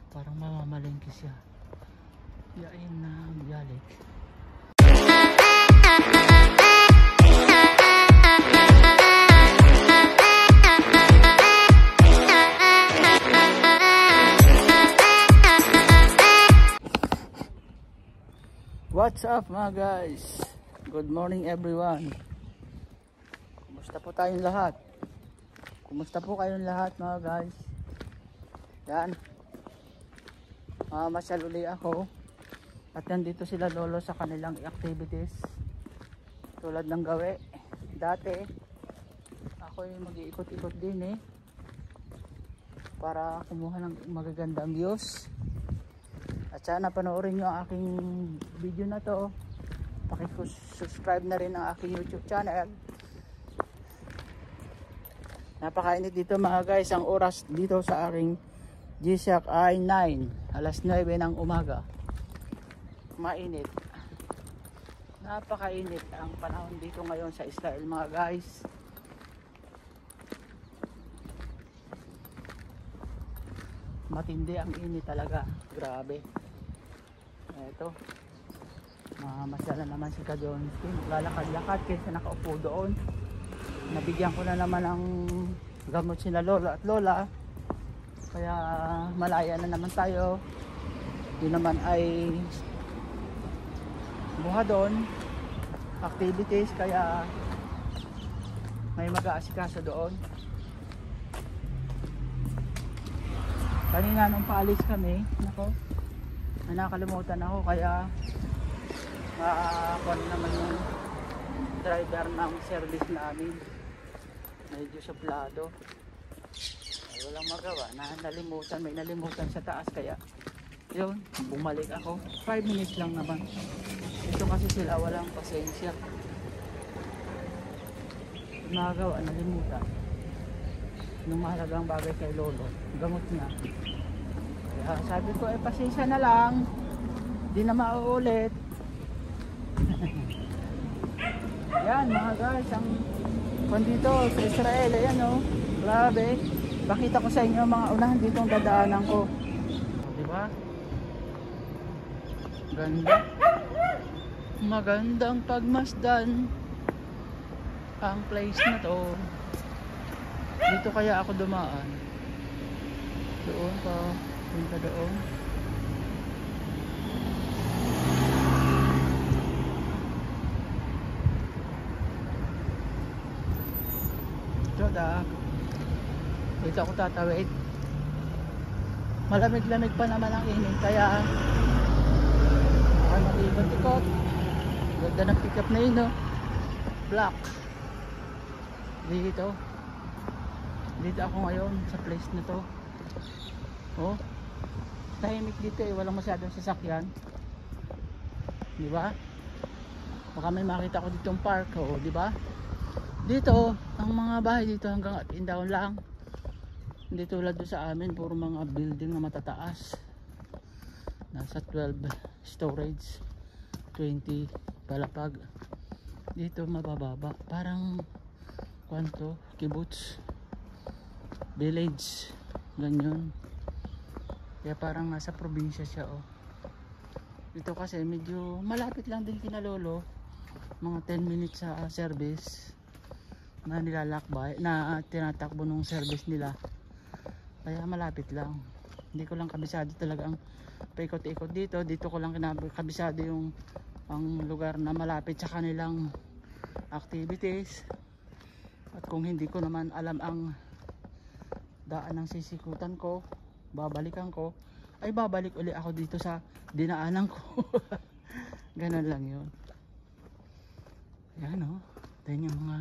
Parang mamamalengke siya. Yain na biyalik. What's up mga guys? Good morning everyone. Kumusta po tayong lahat? Kumusta po kayong lahat mga guys? Yan. Masyal uli ako. At nandito sila lolo sa kanilang activities. Tulad ng gawi. Dati ako yung mag-iikot-ikot din para kumuha ng magagandang views. At sana panoorin nyo ang aking video na to. Pakisubscribe na rin ang aking YouTube channel. Napakainit dito mga guys. Ang oras dito sa aking G-Shock ay 9. Alas 9 ng umaga. Mainit. Napakainit ang panahon dito ngayon sa Israel mga guys. Matindi ang init talaga. Grabe. Ito, mamasala naman si Kadonski, maglalakad-lakad kaysa nakaupo doon. Nabigyan ko na naman ng gamot sina lola at lola, kaya malaya na naman tayo. Yun naman ay buha doon, activities, kaya may mag-aasikaso doon. Kanina nung paalis kami, nako, nakalimutan ako, kaya makakuha naman yung driver ng service namin, medyo suplado. Ay, walang magawa, may nalimutan sa taas, kaya yun, bumalik ako. 5 minutes lang naman. Ito kasi sila walang pasensya, nagawa, nalimutan yung mahalagang bagay kay lolo, gamot niya. Kaya sabi ko, pasensya na lang, di na mauulit. Yan mga guys, ang dito sa Israel, ayan o, grabe. Bakita ko sa inyo mga unahan dito ang dadaanan ko, diba? Ganda, magandang pagmasdan ang place na to. Dito kaya ako dumaan, doon pa punta doon. Dito ako tatawid. Malamig-lamig pa naman ang init, kaya ako mag-ikot-ikot. Ganda ng pick up na yun, no? Black. Dito ako ngayon sa place na to. Oh, tahimik dito walang masyadong sasakyan, di ba? Baka may makita ko ditong park, di ba? Dito ang mga bahay dito hanggang up and down lang, hindi tulad doon sa amin, puro mga building na matataas, nasa 12 storage, 20 palapag. Dito mabababa, parang kwanto, kibbutz, village, ganyan. Kaya parang nasa probinsya siya, Dito kasi medyo malapit lang din kina lolo, mga 10 minutes sa service na nilalakbay, na tinatakbo nung service nila. Kaya malapit lang. Hindi ko lang kabisado talaga ang paikot-ikot dito. Dito ko lang kabisado yung ang lugar na malapit sa kanilang activities. At kung hindi ko naman alam ang daan ng sisikutan ko, babalikan ko, ay babalik uli ako dito sa dinaanan ko. Ganun lang yun. Yan Yan yung mga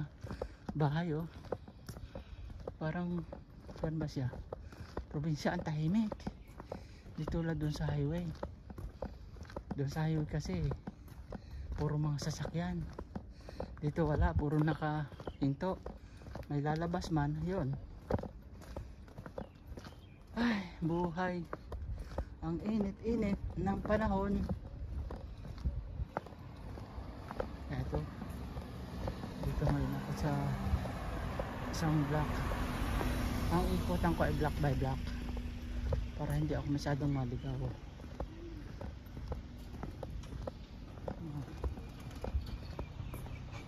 bahay parang saan ba siya, probinsya, ang tahimik. Di tulad dun sa highway. Dun sa highway kasi puro mga sasakyan. Dito wala, puro nakahinto. May lalabas man, yun. Ay, buhay. Ang init-init ng panahon. Eto, dito ngayon ako sa isang block. Ang ikutan ko ay block by block para hindi ako masyadong maligaw.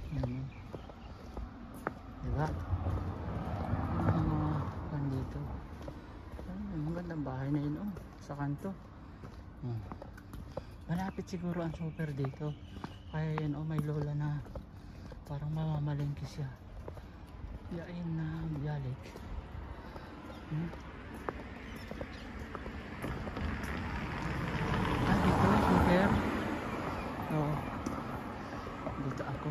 Ano, diba? Yung mga pan dito. Ay, magandang bahay na yun, oh, sa kanto. Malapit siguro ang super dito. Kaya yun, oh, may lola na parang mamamalengke siya. Yain na biyalik. Dito, super. Oo. Dito ako.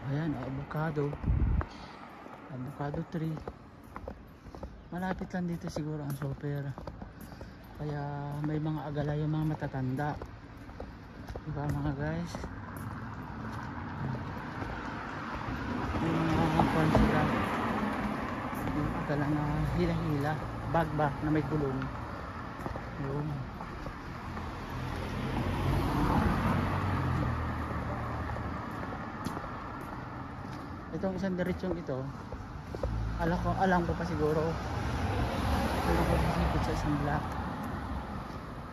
Ayan, avocado. Avocado tree. Malapit lang dito siguro ang super. Kaya may mga agala yung mga matatanda. Diba mga guys? Yung mga kwan sila. Yung agala na hila-hila. Bag ba na may kulong. Yung itong isang diretsyon ito, alam ko pa siguro pero ko sisipit sa isang block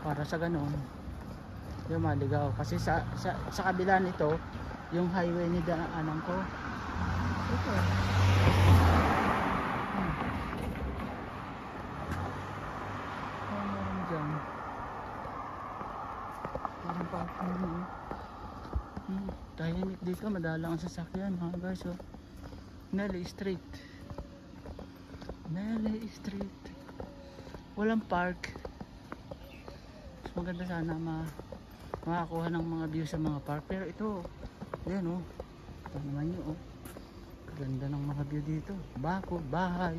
para sa ganun yung maligaw kasi sa kabila nito yung highway ni daanan ko ito. Meron dyan parang parking tahimik dito, madalang ang sasakyan mga guys. Oh. Nelly Street, Nelly Street, walang park. Mas maganda sana makakuha ng mga view sa mga park, pero ito yan oh, ito naman yun oh, ganda ng mga view dito, bako, bahay,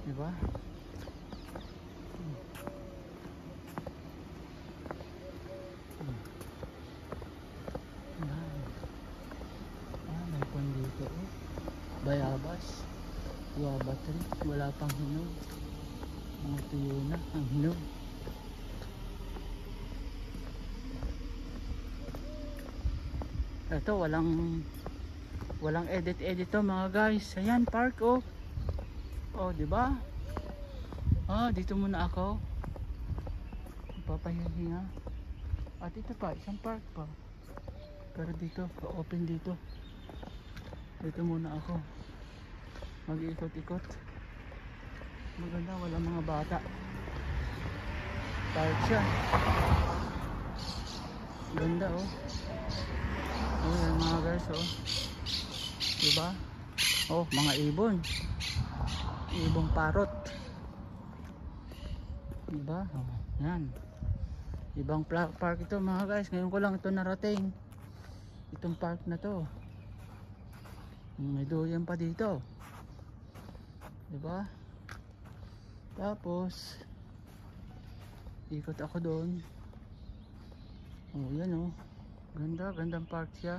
diba? May pang dito oh, bayabas, guava tree, wala pang hinog, mga tuyo na ang hinog. Ito walang edit to mga guys. Ayan park oh. Oh, di ba? Ah, dito muna ako. Papahinga. At ito pa, isang park pa. Pero dito, open dito. Dito muna ako. Mag-ikot-ikot. Maganda, wala mga bata. Park siya. Ganda oh. Oh, yan mga guys oh. Diba? Oh, mga ibon. Ibong parot. Diba? Oh, yan. Ibang park ito mga guys. Ngayon ko lang ito narating. Itong park na to. May duyan pa dito. Diba? Tapos ikot ako doon. Oh, yan oh. Gandang park siya.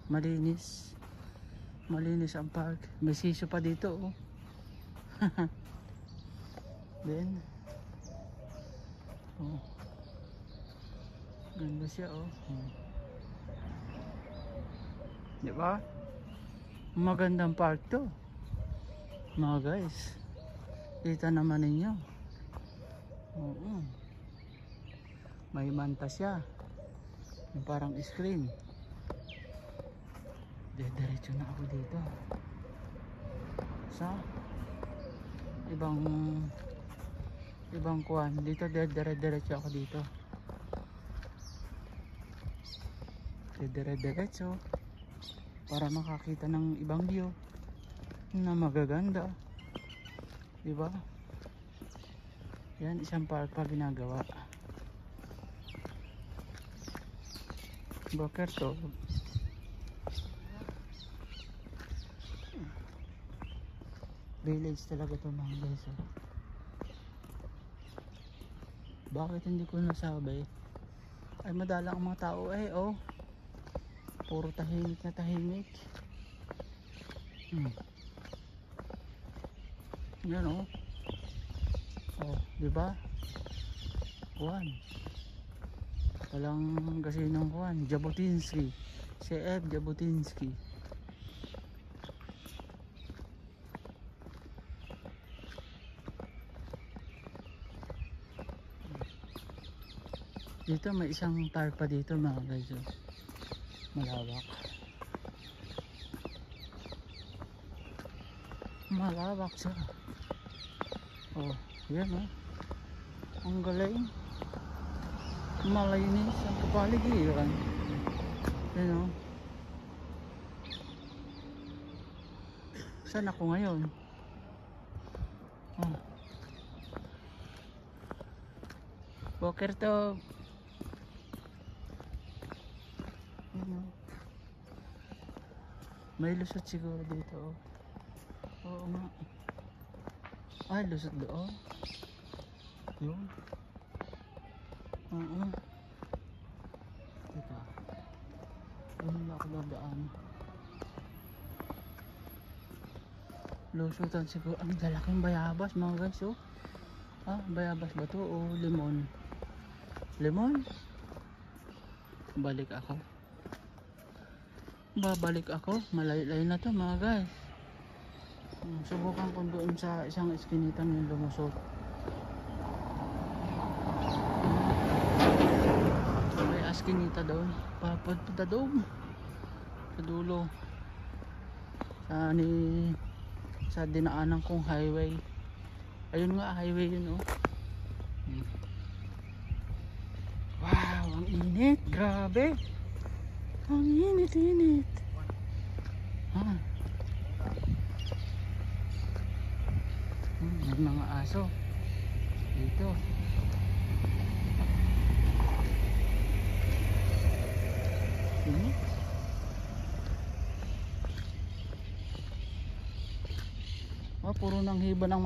Malinis ang park. May siso pa dito oh. Then oh, ganda siya oh. Diba? Magandang park to mga guys. Kita naman ninyo. Oo. May manta siya. Yung parang screen. Diretso na ako dito. Sa ibang kuwan. Dito diretso ako dito. Diretso para makakita ng ibang view na magaganda. Diba? Yan, isang park pa ginagawa. Bakit to? Village talaga to mga guys oh. Bakit hindi ko nasabi? Ay madalang ang mga tao eh oh. Puro tahimik na tahimik. Yan oh. Oh, diba? Kuwan. Walang kasinong kuwan. Jabotinsky. CF Jabotinsky. Dito may isang park pa dito mga guys, oh. Malawak. Malawak siya. Oh, yan oh. Ang galing. Malinis ang kapaligiran. Yan oh. Saan ako ngayon? Oh. Walker to. Yan oh. May lusot siguro dito oh. Oo nga. Ay, lusot doon. Yun. Oo. Teka. Doon na ako dadaan. Lusutan siguro. Ang lalaking bayabas mga guys oh. Ah, bayabas ba to o limon? Limon? Balik ako. Babalik ako. Malayo-layo na to mga guys. Subukan ko doon sa isang iskinita yung lumusot. May iskinita doon. Papunta doon. Sa dulo. Sa dinaanan kong highway. Ayun nga, highway yun oh. Wow, ang init. Grabe. Ang init. Ah. May mga aso dito. Oh, puro nang hiba ng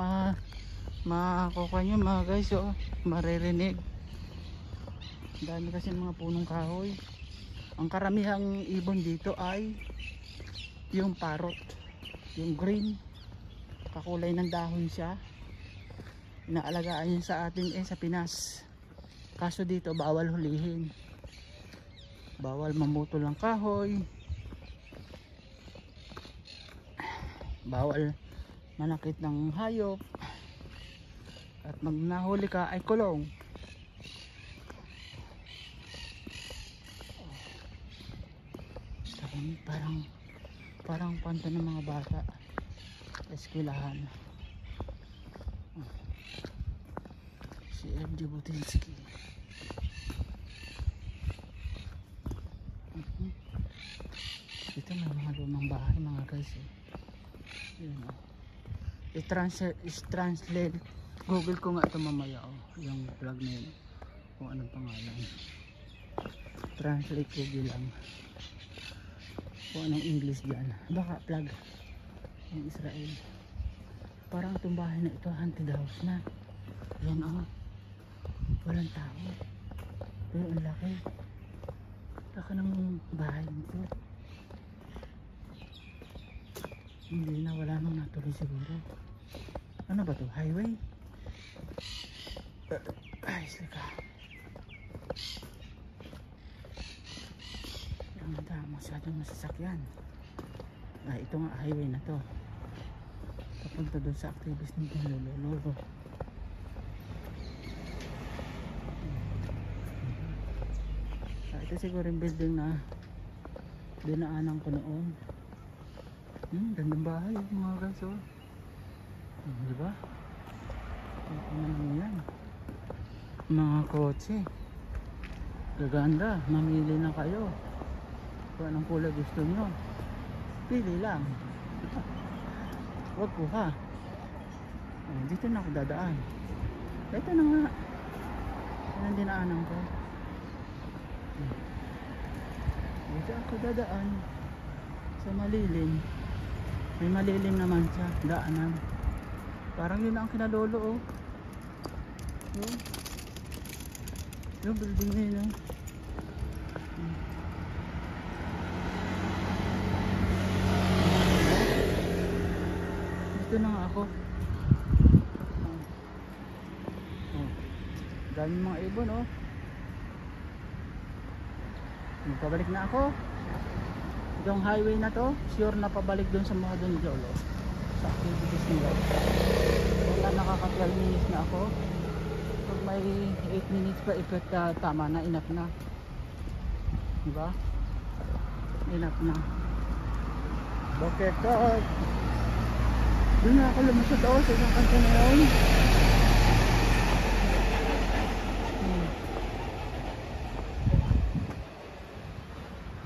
makakuha nyo mga guys oh. Maririnig. Dami kasi mga punong kahoy. Ang karamihang ibon dito ay yung parrot, yung green. Kakulay ng dahon siya. Inaalagaan yun sa atin sa Pinas. Kaso dito bawal hulihin. Bawal mamutol ng kahoy. Bawal manakit ng hayop. At pag nahuli ka ay kulong. Parang panto ng mga bata. Eskwelahan. Si MJ Butinski. Dito may mga lumang bahay mga guys eh. Yun oh. I-translate. Google ko nga ito mamaya oh. Yung vlog na yun. Kung anong pangalan. Translate ko lang. Kung anong English dyan. Baka plug. Yung Israel. Parang itong bahay na ito haunted house na. Yan oh. Walang tao. Pero ang laki. Laki ng bahay nito. Hindi na, wala nang natuloy siguro. Ano ba to? Highway? Ay, sika. Ang dami masyadong masasakyan. Ay, ito nga highway na to. Papunta doon sa activist nito lolo. Ito siguro yung building na dinaanan ko noon. Gandang bahay mga guys oh. Diba? Ito naman yan. Mga kotse. Gaganda. Mamili na kayo. Kung anong kulay gusto nyo. Pili lang. Wag ko ha. Dito na ako dadaan. Ito na nga. Ito na dinaanan ko. Dito ako dadaan. Sa malilim. May malilim naman siya. Daanan. Parang yun ang kinalolo oh. Yung building na yun oh. Dito na nga ako. Dami mga ibon oh. Pabalik na ako. Itong highway na to, sure na pabalik dun sa mga dun lolo. Sa activities nila. Wala nakaka-12 minutes na ako. Pag may 8 minutes pa if tama na, enough na. Diba? Enough na. Bakit? Doon na ako lumusot ako sa isang kanto na yun.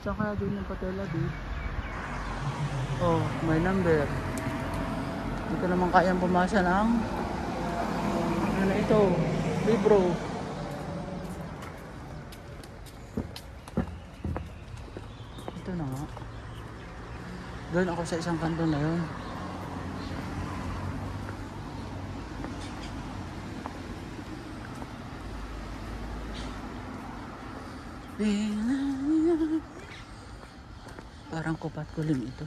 Saan kaya doon yung patela doon? Oh, may number. Dito naman kayang pumasa ng ano ito? Libro. Ito na nga. Doon ako sa isang kanto na yun. Parang kupat kulim ito.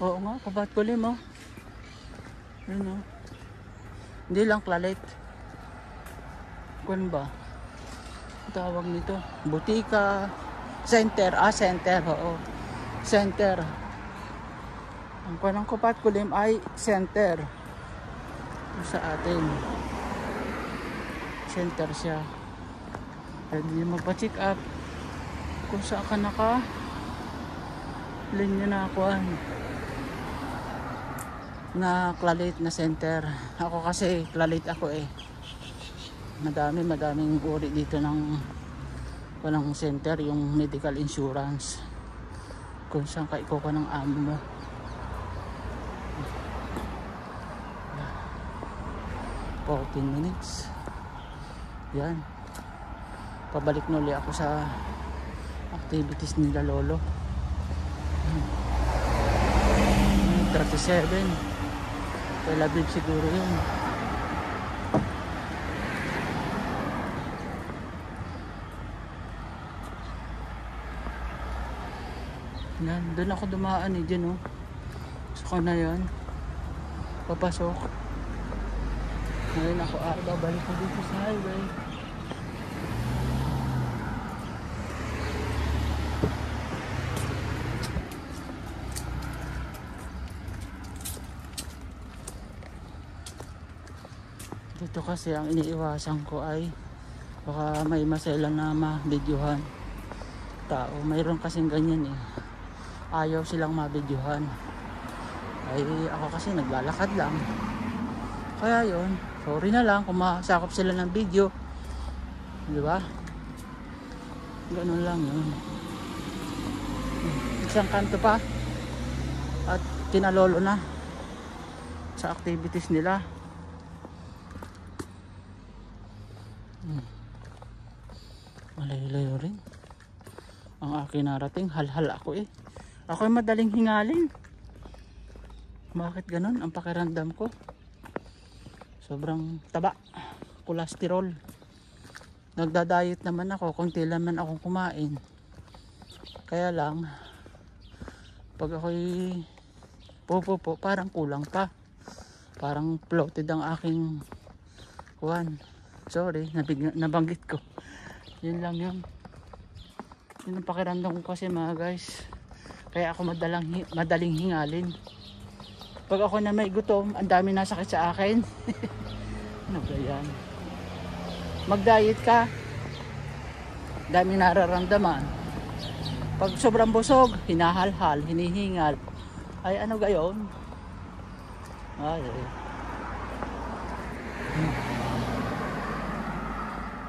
Oo nga, kupat kulim oh. Yun oh. Hindi lang klalit. Kung ba? Tawag nito. Butika. Center. Center. Oo. Center. Ang kanang kupat kulim ay center. Sa atin. Center siya. Pwede nyo magpa-check up kung saan ka naka linya na ako na klalit na center. Ako kasi klalit ako eh. Madaming uri dito ng walang center, yung medical insurance. Kung saan ka ikuha ng amo mo. For 10 minutes. Yan. Pabalik na ulit ako sa activities nila lolo. 37 Tel Aviv siguro yun. Yan, doon ako dumaan eh, dyan oh. Saka na yan papasok. Ngayon ako babalik ko dito sa highway. Dito kasi ang iniiwasan ko ay baka may maselan na ma-videohan tao. Mayroon kasing ganyan eh. Ayaw silang ma-videohan. Ay ako kasi naglalakad lang. Kaya yon, sorry na lang kung masakop sila ng video. Di ba? Ganun lang yun. Isang kanto pa at kinalolo na sa activities nila. Malayo-layo rin ang aking narating. Halhal ako eh. Ako'y madaling hingalin. Bakit ganun ang pakiramdam ko? Sobrang taba, kolesterol. Nagda-diet naman ako, konti naman akong kumain. Kaya lang pag ako'y pupupo, parang kulang pa. Parang floated ang aking kuwan. Sorry, nabanggit ko. Yun lang yun. Yun ang pakiramdam ko kasi mga guys. Kaya ako madaling hingalin. Pag ako na may gutom, ang dami nasakit sa akin. Ano ba yan? Mag-diet ka, dami nararamdaman. Pag sobrang busog, hinahalhal, hinihingal. Ay ano gayon? Ay.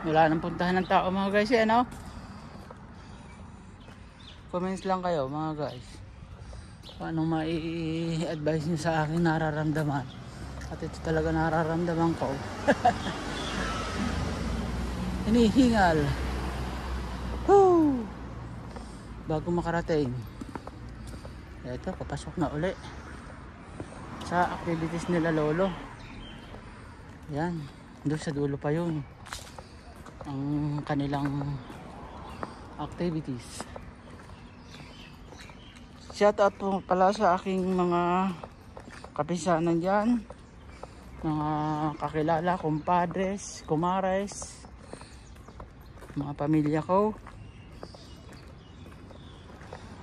Wala nang puntahan ng tao mga guys eh, ano? Comments lang kayo mga guys. Paano mai-advise nyo sa akin nararamdaman? At ito talaga nararamdaman ko. Hinihingal. Woo! Bago makarating. Ito, papasok na uli sa activities nila lolo. Yan, doon sa dulo pa yun ang kanilang activities. Shout out po pala sa aking mga kapisanan dyan, mga kakilala, kumpadres, kumares, mga pamilya ko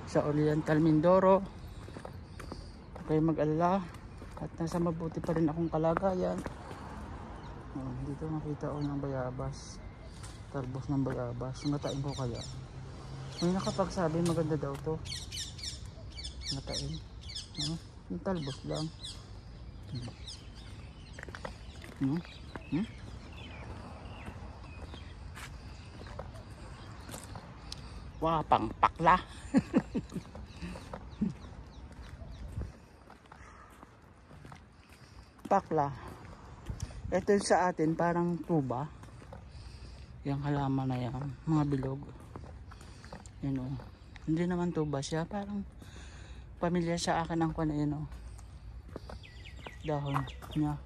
sa Oriental Mindoro. Huwag kayong mag-alala at nasa mabuti pa rin akong kalagayan. Dito makita ko ng bayabas, talbos ng bayabas. Ngatain ko kaya. May nakapagsabi maganda daw to. Ngatain. Yung talbos lang. Wah, pang pakla. Pakla. Ito sa atin parang tuba. Yung halaman na yan, mga bilog. Yun o. Hindi naman tuba siya, parang pamilya sa akin ang kwan na yun o. Dahon niya.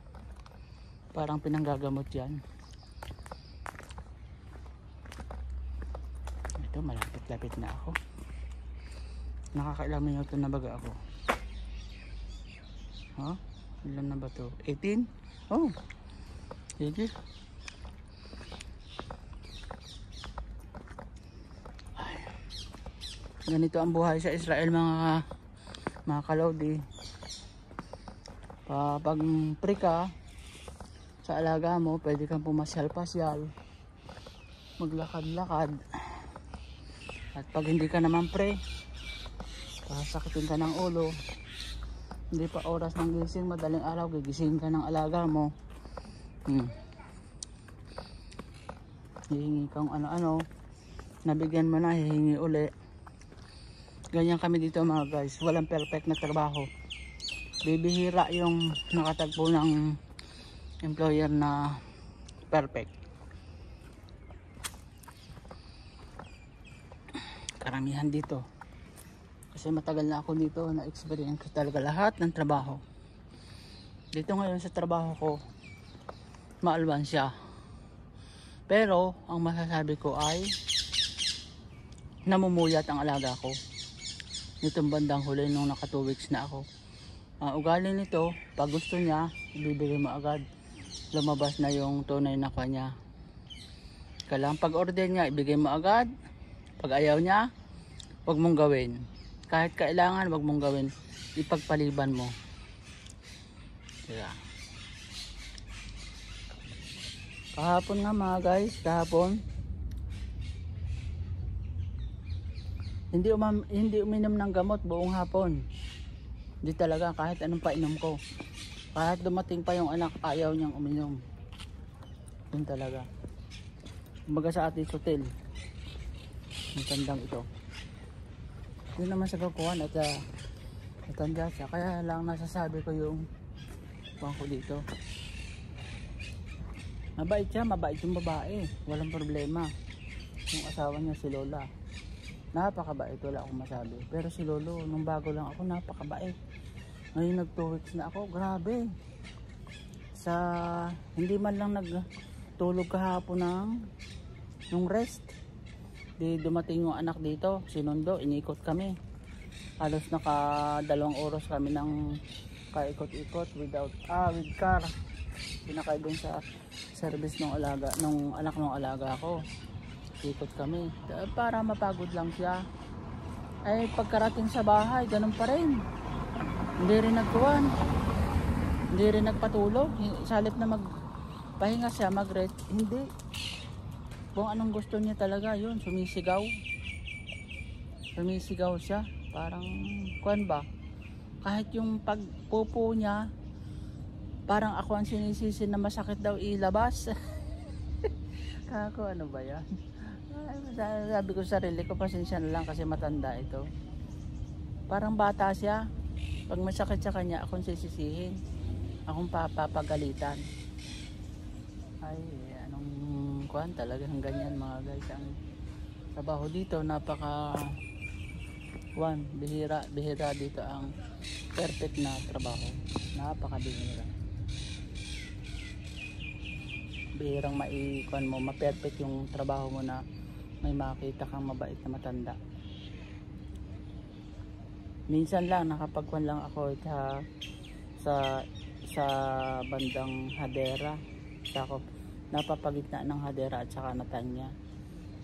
Parang pinanggagamot yan. Ito, malapit-lapit na ako. Nakakailang minuto na baga ako. Ilan na ba to? 18? Oh, sige. Ganito ang buhay sa Israel mga kalodi. Pag pre ka sa alaga mo, pwede kang pumasyal-pasyal, maglakad-lakad. At pag hindi ka naman pre, sakitin ka ng ulo, hindi pa oras ng gising, madaling araw gigising ka ng alaga mo. Hihingi kang ano-ano, nabigyan mo na, hihingi uli. Ganyan kami dito mga guys, walang perfect na trabaho. Bibihira yung nakatagpo ng employer na perfect. Karamihan dito. Kasi matagal na ako dito, na-experience ko talaga lahat ng trabaho. Dito ngayon sa trabaho ko, maalwan siya. Pero, ang masasabi ko ay namumuyat ang alaga ko. Nitong bandang huli nung naka 2 weeks na ako. Ugali nito, pag gusto niya, ibibigay mo agad. Lumabas na yung tunay na kanya. Kailangan pag order niya, ibigay mo agad. Pag ayaw niya, huwag mong gawin. Kahit kailangan, huwag mong gawin. Ipagpaliban mo. Kaya. Kahapon nga mga guys, kahapon. Hindi uminom ng gamot buong hapon. Hindi talaga, kahit anong painom ko. Kahit dumating pa yung anak, ayaw niyang uminom. Yun talaga. Kumbaga sa ating hotel. Ang tandang ito. Yun naman sa kakuhan at matanda siya. Kaya lang nasasabi ko yung bangko dito. Mabait siya, mabait yung babae. Walang problema. Yung asawa niya si Lola. Napakabait, wala akong masabi. Pero si Lolo, nung bago lang ako, napakabait. Ngayon nag 2 weeks na ako, grabe. Hindi man lang nagtulog kahapon ng rest. Di dumating yung anak dito, sinundo, inikot kami. Halos naka 2 oras kami ng kaikot-ikot with car. Pinakay dun sa service ng anak ng alaga ko. Ikot kami para mapagod lang siya. Ay pagkarating sa bahay, ganun pa rin. Hindi rin nagkuhan. Hindi rin nagpatulog. Salip na magpahinga siya, mag-rest, hindi. Kung anong gusto niya talaga, yun, sumisigaw. Sumisigaw siya. Parang, kuhan ba? Kahit yung pagpupo niya, parang ako ang sinisisi na masakit daw ilabas. Kako, ano ba yan? Sabi ko sa sarili ko, pasensya na lang kasi matanda ito. Parang bata siya. Pag masakit sa kanya, akong sisisihin. Akong papagalitan. Ay, kuhan talagang ganyan mga guys. Ang trabaho dito bihira dito ang perfect na trabaho. Napakabihira. Bihirang maikuan mo, ma-perfect yung trabaho mo na may makita kang mabait na matanda. Minsan lang nakapagkuan lang ako sa bandang Hadera. Napapagitna ng Hadera at saka Natanya.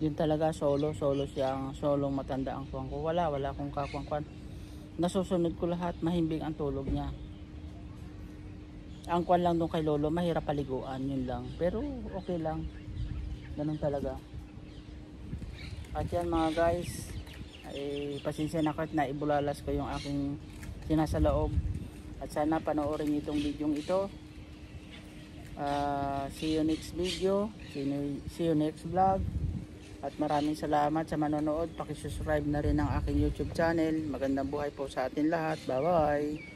Yun talaga solong matanda ang kuwang ko. Wala akong kakuan. Nasusunod ko lahat, mahimbing ang tulog niya. Ang kwan lang doon kay lolo, mahirap paliguan, yun lang. Pero okay lang, ganun talaga. At yan mga guys, ay pasensya na kahit na ibulalas ko yung aking sinasa loob. At sana panoorin itong video ito. See you next video, see you next vlog. At maraming salamat sa manonood. Paki-subscribe na rin ang aking YouTube channel. Magandang buhay po sa atin lahat. Bye bye.